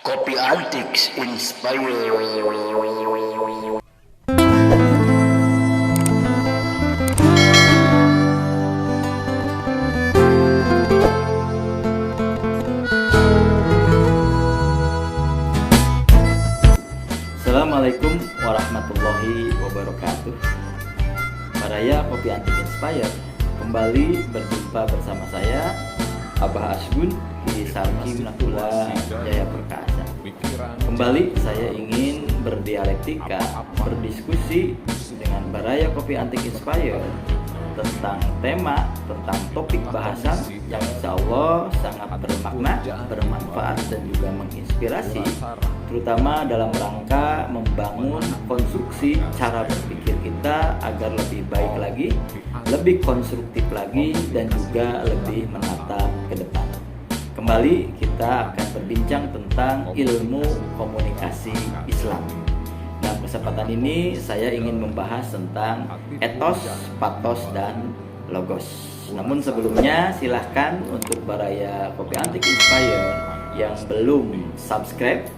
Kopi Antiks Inspire. Assalamualaikum warahmatullahi wabarakatuh. Baraya Kopi Antik Inspire kembali berjumpa bersama saya Abah Asgun di Sarki Nakula Jaya Perkasa. Kembali saya ingin berdialektika, berdiskusi dengan Baraya Kopi Antik Inspire tentang tema, tentang topik bahasan yang insya Allah sangat bermakna, bermanfaat dan juga menginspirasi, terutama dalam rangka membangun konstruksi cara berpikir kita agar lebih baik lagi, lebih konstruktif lagi, dan juga lebih menatap ke depan. Kembali kita akan berbincang tentang ilmu komunikasi Islam. Dalam kesempatan ini saya ingin membahas tentang etos, patos, dan logos. Namun sebelumnya silahkan untuk Baraya Kopi Antik Inspire yang belum subscribe,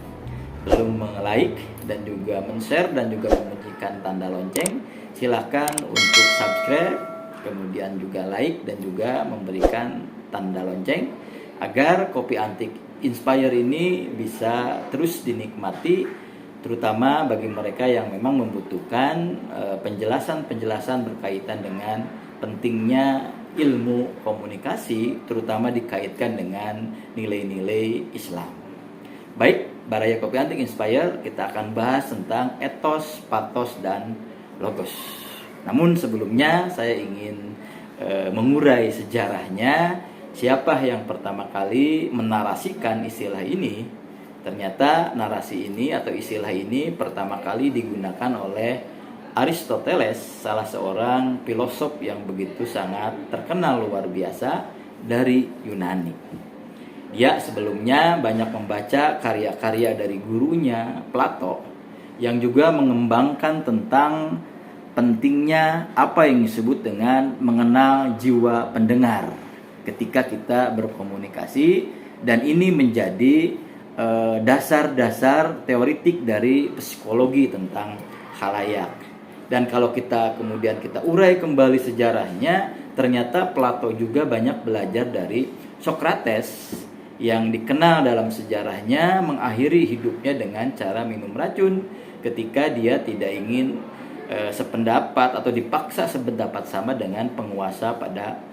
belum like, dan juga men-share dan juga membunyikan tanda lonceng, silahkan untuk subscribe, kemudian juga like dan juga memberikan tanda lonceng agar Kopi Antik Inspire ini bisa terus dinikmati, terutama bagi mereka yang memang membutuhkan penjelasan-penjelasan berkaitan dengan pentingnya ilmu komunikasi, terutama dikaitkan dengan nilai-nilai Islam. Baik, Baraya Kopi Antik Inspire, kita akan bahas tentang etos, patos, dan logos. Namun sebelumnya saya ingin mengurai sejarahnya, siapa yang pertama kali menarasikan istilah ini. Ternyata narasi ini atau istilah ini pertama kali digunakan oleh Aristoteles, salah seorang filosof yang begitu sangat terkenal luar biasa dari Yunani. Dia sebelumnya banyak membaca karya-karya dari gurunya Plato yang juga mengembangkan tentang pentingnya apa yang disebut dengan mengenal jiwa pendengar ketika kita berkomunikasi, dan ini menjadi dasar-dasar teoritik dari psikologi tentang khalayak. Dan kalau kita kemudian kita urai kembali sejarahnya, ternyata Plato juga banyak belajar dari Socrates yang dikenal dalam sejarahnya mengakhiri hidupnya dengan cara minum racun ketika dia tidak ingin sependapat atau dipaksa sependapat sama dengan penguasa pada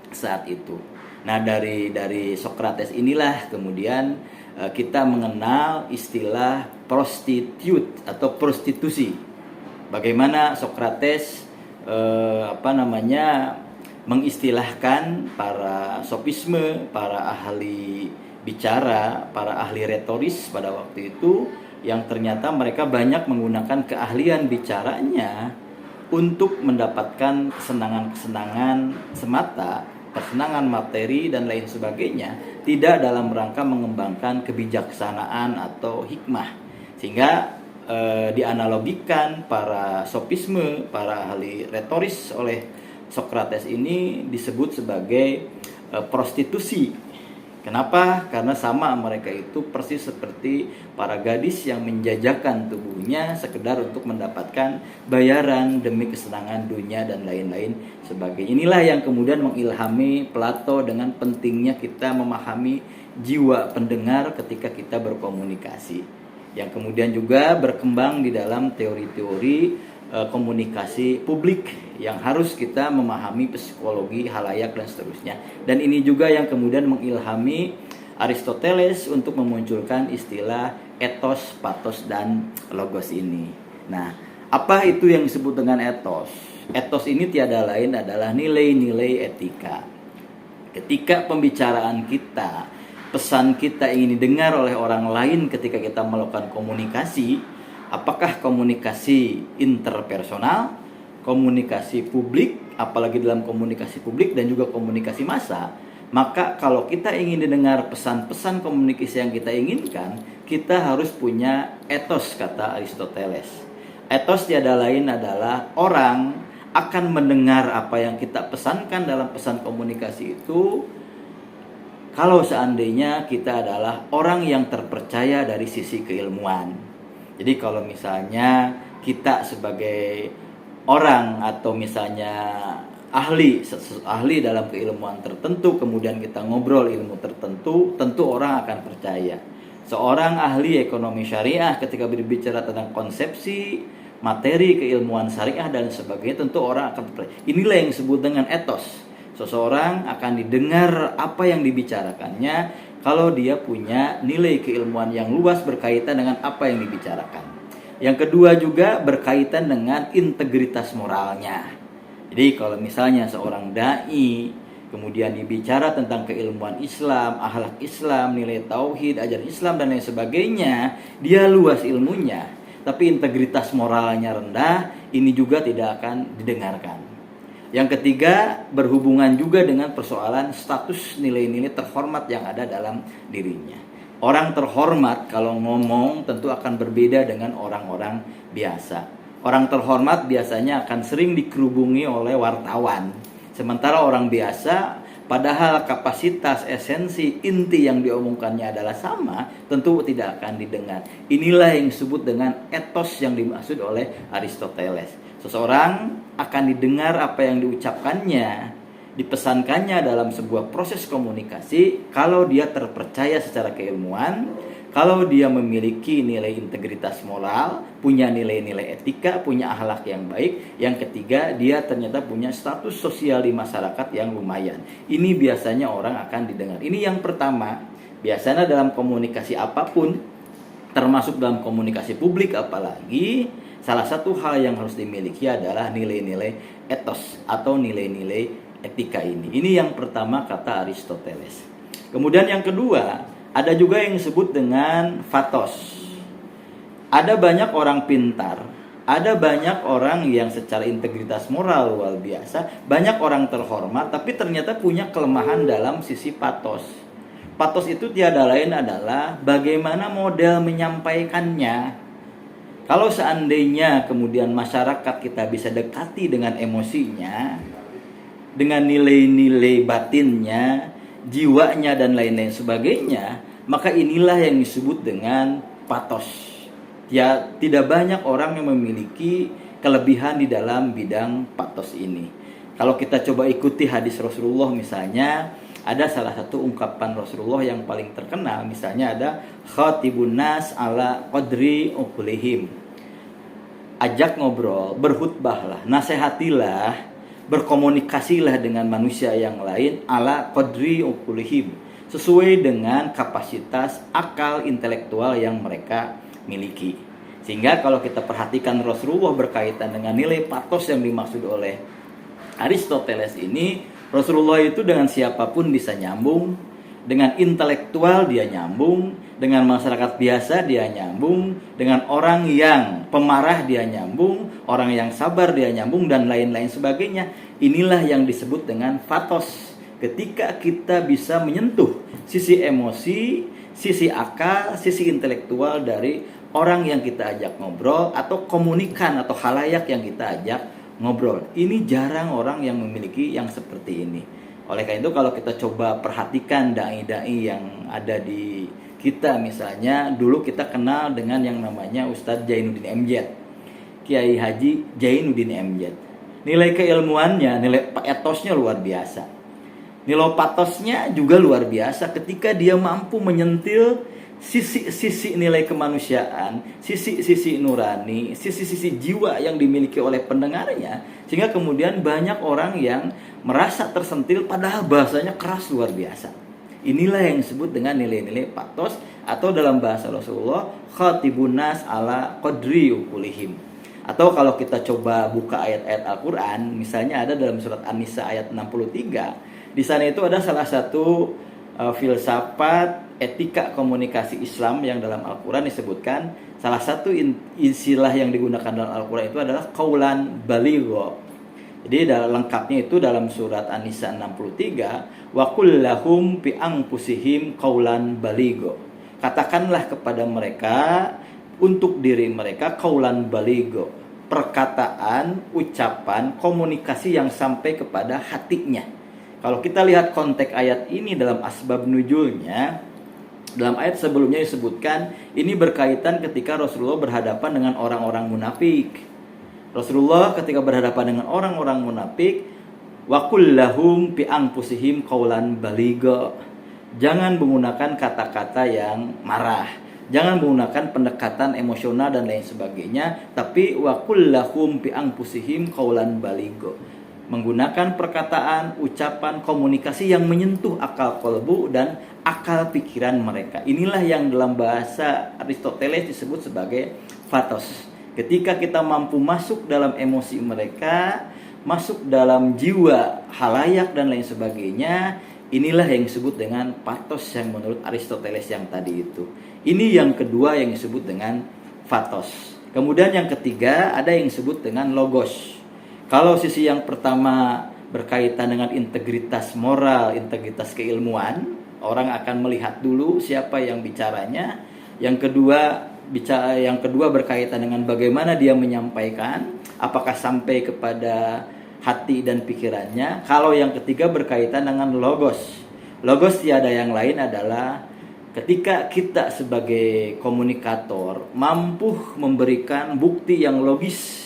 saat itu. Nah, dari Socrates inilah kemudian kita mengenal istilah prostitute atau prostitusi. Bagaimana Socrates mengistilahkan para sofisme, para ahli bicara, para ahli retoris pada waktu itu, yang ternyata mereka banyak menggunakan keahlian bicaranya untuk mendapatkan kesenangan-kesenangan semata, kesenangan materi dan lain sebagainya, tidak dalam rangka mengembangkan kebijaksanaan atau hikmah. Sehingga dianalogikan para sofisme, para ahli retoris oleh Socrates ini disebut sebagai prostitusi. Kenapa? Karena sama mereka itu persis seperti para gadis yang menjajakan tubuhnya sekedar untuk mendapatkan bayaran demi kesenangan dunia dan lain-lain sebagainya. Inilah yang kemudian mengilhami Plato dengan pentingnya kita memahami jiwa pendengar ketika kita berkomunikasi, yang kemudian juga berkembang di dalam teori-teori komunikasi publik yang harus kita memahami psikologi halayak dan seterusnya. Dan ini juga yang kemudian mengilhami Aristoteles untuk memunculkan istilah etos, patos, dan logos ini. Nah, apa itu yang disebut dengan etos? Etos ini tiada lain adalah nilai-nilai etika. Ketika pembicaraan kita, pesan kita ingin didengar oleh orang lain ketika kita melakukan komunikasi, apakah komunikasi interpersonal, komunikasi publik, apalagi dalam komunikasi publik dan juga komunikasi massa, maka kalau kita ingin didengar pesan-pesan komunikasi yang kita inginkan, kita harus punya etos, kata Aristoteles. Etos tiada lain adalah orang akan mendengar apa yang kita pesankan dalam pesan komunikasi itu kalau seandainya kita adalah orang yang terpercaya dari sisi keilmuan. Jadi kalau misalnya kita sebagai orang atau misalnya ahli dalam keilmuan tertentu, kemudian kita ngobrol ilmu tertentu, tentu orang akan percaya. Seorang ahli ekonomi syariah ketika berbicara tentang konsepsi, materi keilmuan syariah dan sebagainya, tentu orang akan percaya. Inilah yang disebut dengan etos. Seseorang akan didengar apa yang dibicarakannya kalau dia punya nilai keilmuan yang luas berkaitan dengan apa yang dibicarakan. Yang kedua juga berkaitan dengan integritas moralnya. Jadi kalau misalnya seorang dai kemudian dibicara tentang keilmuan Islam, akhlak Islam, nilai tauhid, ajaran Islam dan lain sebagainya, dia luas ilmunya, tapi integritas moralnya rendah, ini juga tidak akan didengarkan. Yang ketiga berhubungan juga dengan persoalan status nilai-nilai terhormat yang ada dalam dirinya. Orang terhormat kalau ngomong tentu akan berbeda dengan orang-orang biasa. Orang terhormat biasanya akan sering dikerubungi oleh wartawan. Sementara orang biasa, padahal kapasitas, esensi, inti yang diomongkannya adalah sama, tentu tidak akan didengar. Inilah yang disebut dengan etos yang dimaksud oleh Aristoteles. Seseorang akan didengar apa yang diucapkannya, dipesankannya dalam sebuah proses komunikasi kalau dia terpercaya secara keilmuan, kalau dia memiliki nilai integritas moral, punya nilai-nilai etika, punya akhlak yang baik. Yang ketiga, dia ternyata punya status sosial di masyarakat yang lumayan. Ini biasanya orang akan didengar. Ini yang pertama. Biasanya dalam komunikasi apapun, termasuk dalam komunikasi publik apalagi, salah satu hal yang harus dimiliki adalah nilai-nilai etos atau nilai-nilai etika ini. Ini yang pertama kata Aristoteles. Kemudian yang kedua, ada juga yang disebut dengan pathos. Ada banyak orang pintar, ada banyak orang yang secara integritas moral luar biasa, banyak orang terhormat, tapi ternyata punya kelemahan dalam sisi pathos. Pathos itu tiada lain adalah bagaimana model menyampaikannya. Kalau seandainya kemudian masyarakat kita bisa dekati dengan emosinya, dengan nilai-nilai batinnya, jiwanya dan lain-lain sebagainya, maka inilah yang disebut dengan pathos. Ya, tidak banyak orang yang memiliki kelebihan di dalam bidang pathos ini. Kalau kita coba ikuti hadis Rasulullah misalnya, ada salah satu ungkapan Rasulullah yang paling terkenal, misalnya ada khatibun nas ala qadri uqlihim. Ajak ngobrol, berkhutbahlah, nasihatilah, berkomunikasilah dengan manusia yang lain ala qadri uqlihim, sesuai dengan kapasitas akal intelektual yang mereka miliki. Sehingga kalau kita perhatikan Rasulullah berkaitan dengan nilai pathos yang dimaksud oleh Aristoteles ini, Rasulullah itu dengan siapapun bisa nyambung, dengan intelektual dia nyambung, dengan masyarakat biasa dia nyambung, dengan orang yang pemarah dia nyambung, orang yang sabar dia nyambung, dan lain-lain sebagainya. Inilah yang disebut dengan pathos. Ketika kita bisa menyentuh sisi emosi, sisi akal, sisi intelektual dari orang yang kita ajak ngobrol, atau komunikan atau khalayak yang kita ajak ngobrol. Ini jarang orang yang memiliki yang seperti ini. Oleh karena itu kalau kita coba perhatikan dai-dai yang ada di kita, misalnya dulu kita kenal dengan yang namanya Ustadz Jainuddin MZ, Kiai Haji Jainuddin MZ. Nilai keilmuannya, nilai etosnya luar biasa. Nilai patosnya juga luar biasa ketika dia mampu menyentil sisi-sisi nilai kemanusiaan, sisi-sisi nurani, sisi-sisi jiwa yang dimiliki oleh pendengarnya, sehingga kemudian banyak orang yang merasa tersentil padahal bahasanya keras luar biasa. Inilah yang disebut dengan nilai-nilai pathos, atau dalam bahasa Rasulullah khatibun nas ala qadri uqulihim. Atau kalau kita coba buka ayat-ayat Al-Qur'an, misalnya ada dalam surat An-Nisa ayat 63, di sana itu ada salah satu filsafat etika komunikasi Islam yang dalam Al-Quran disebutkan. Salah satu istilah yang digunakan dalam Al-Quran itu adalah qaulan baligho. Jadi lengkapnya itu dalam surat An-Nisa 63, wa qul lahum bi anfusihim qaulan baligho. Katakanlah kepada mereka, untuk diri mereka, qaulan baligho, perkataan, ucapan, komunikasi yang sampai kepada hatinya. Kalau kita lihat konteks ayat ini dalam asbab nuzulnya, dalam ayat sebelumnya disebutkan ini berkaitan ketika Rasulullah berhadapan dengan orang-orang munafik. Rasulullah ketika berhadapan dengan orang-orang munafik, wa qul lahum bi anfusihim qaulan baligha. Jangan menggunakan kata-kata yang marah, jangan menggunakan pendekatan emosional dan lain sebagainya, tapi wa qul lahum bi anfusihim qaulan baligha. Menggunakan perkataan, ucapan, komunikasi yang menyentuh akal kolbu dan akal pikiran mereka. Inilah yang dalam bahasa Aristoteles disebut sebagai pathos. Ketika kita mampu masuk dalam emosi mereka, masuk dalam jiwa halayak dan lain sebagainya, inilah yang disebut dengan pathos yang menurut Aristoteles yang tadi itu. Ini yang kedua yang disebut dengan pathos. Kemudian yang ketiga ada yang disebut dengan logos. Kalau sisi yang pertama berkaitan dengan integritas moral, integritas keilmuan, orang akan melihat dulu siapa yang bicaranya. Yang kedua berkaitan dengan bagaimana dia menyampaikan, apakah sampai kepada hati dan pikirannya. Kalau yang ketiga berkaitan dengan logos. Logos tiada yang lain adalah ketika kita sebagai komunikator mampu memberikan bukti yang logis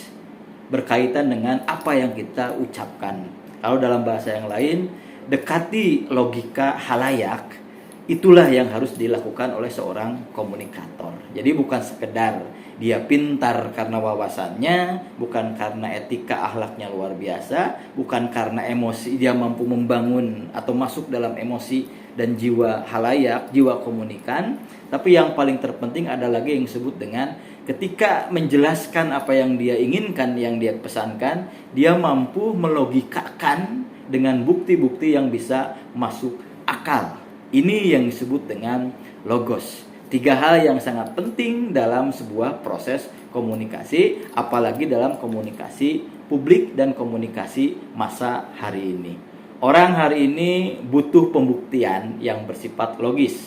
berkaitan dengan apa yang kita ucapkan. Kalau dalam bahasa yang lain, dekati logika halayak, itulah yang harus dilakukan oleh seorang komunikator. Jadi bukan sekedar dia pintar karena wawasannya, bukan karena etika akhlaknya luar biasa, bukan karena emosi dia mampu membangun atau masuk dalam emosi dan jiwa halayak, jiwa komunikan. Tapi yang paling terpenting ada lagi yang disebut dengan ketika menjelaskan apa yang dia inginkan, yang dia pesankan, dia mampu melogikakan dengan bukti-bukti yang bisa masuk akal. Ini yang disebut dengan logos. 3 hal yang sangat penting dalam sebuah proses komunikasi, apalagi dalam komunikasi publik dan komunikasi masa hari ini. Orang hari ini butuh pembuktian yang bersifat logis,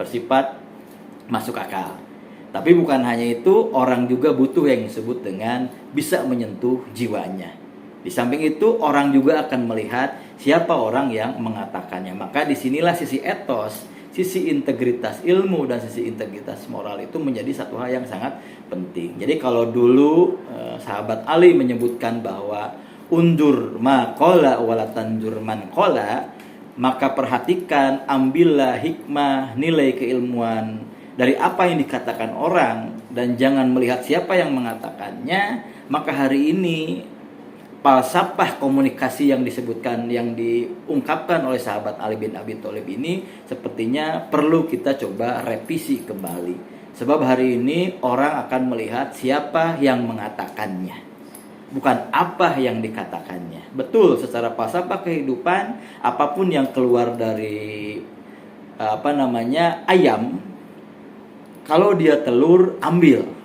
bersifat masuk akal. Tapi bukan hanya itu, orang juga butuh yang disebut dengan bisa menyentuh jiwanya. Di samping itu, orang juga akan melihat siapa orang yang mengatakannya. Maka disinilah sisi etos, sisi integritas ilmu dan sisi integritas moral itu menjadi satu hal yang sangat penting. Jadi kalau dulu sahabat Ali menyebutkan bahwa undur ma qala wala tanjur man qala, maka perhatikan, ambillah hikmah, nilai keilmuan dari apa yang dikatakan orang dan jangan melihat siapa yang mengatakannya. Maka hari ini falsafah komunikasi yang disebutkan, yang diungkapkan oleh sahabat Ali bin Abi Thalib ini sepertinya perlu kita coba revisi kembali. Sebab hari ini orang akan melihat siapa yang mengatakannya, bukan apa yang dikatakannya. Betul, secara falsafah kehidupan, apapun yang keluar dari ayam, kalau dia telur, ambil.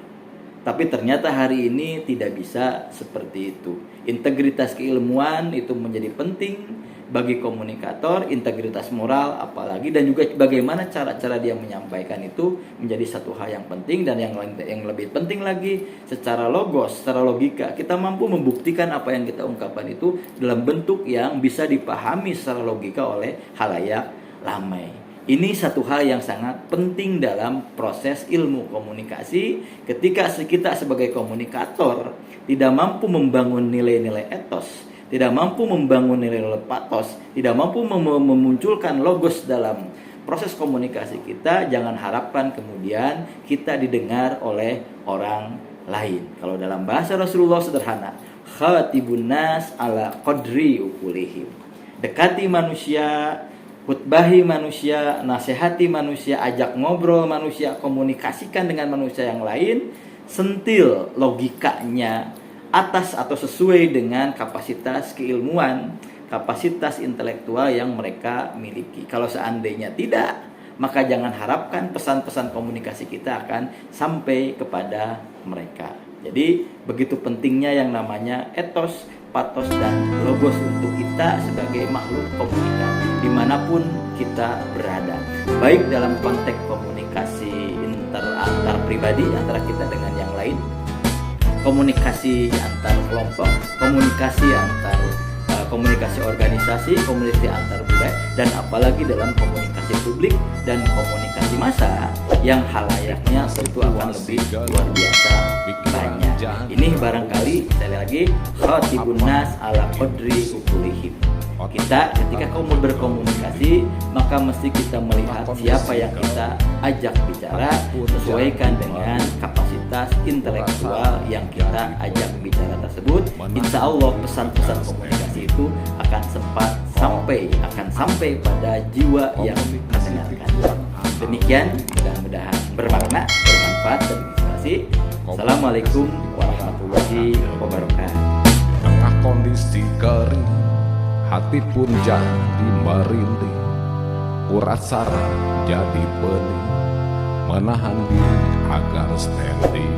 Tapi ternyata hari ini tidak bisa seperti itu. Integritas keilmuan itu menjadi penting bagi komunikator, integritas moral apalagi, dan juga bagaimana cara-cara dia menyampaikan itu menjadi satu hal yang penting. Dan yang lebih penting lagi, secara logos, secara logika, kita mampu membuktikan apa yang kita ungkapkan itu dalam bentuk yang bisa dipahami secara logika oleh khalayak ramai. Ini satu hal yang sangat penting dalam proses ilmu komunikasi. Ketika kita sebagai komunikator tidak mampu membangun nilai-nilai etos, tidak mampu membangun nilai-nilai pathos, tidak mampu memunculkan logos dalam proses komunikasi kita, jangan harapkan kemudian kita didengar oleh orang lain. Kalau dalam bahasa Rasulullah sederhana, khatibun nas ala qadri ukulihim. Dekati manusia, khutbahi manusia, nasihati manusia, ajak ngobrol manusia, komunikasikan dengan manusia yang lain, sentil logikanya atas atau sesuai dengan kapasitas keilmuan, kapasitas intelektual yang mereka miliki. Kalau seandainya tidak, maka jangan harapkan pesan-pesan komunikasi kita akan sampai kepada mereka. Jadi begitu pentingnya yang namanya etos, pathos, dan logos untuk kita sebagai makhluk komunikasi dimanapun kita berada, baik dalam konteks komunikasi antar pribadi antara kita dengan yang lain, komunikasi antar kelompok, komunikasi antar komunikasi organisasi, komunikasi antar budaya, dan apalagi dalam komunikasi publik dan komunikasi massa yang halayaknya tentu akan lebih luar biasa banyak. Ini barangkali sekali lagi khatibun nas ala qadri ukulihim. Kita ketika kamu berkomunikasi maka mesti kita melihat siapa yang kita ajak bicara, sesuaikan dengan kapasitas intelektual yang kita ajak bicara tersebut. Insya Allah pesan-pesan komunikasi itu akan sampai pada jiwa yang mendengarkan. Demikian, mudah-mudahan bermakna, bermanfaat dan inspirasi. Assalamualaikum warahmatullahi wabarakatuh. Tengah kondisi kering, hati pun jadi merinding, urat saraf jadi pening, menahan diri agar standing.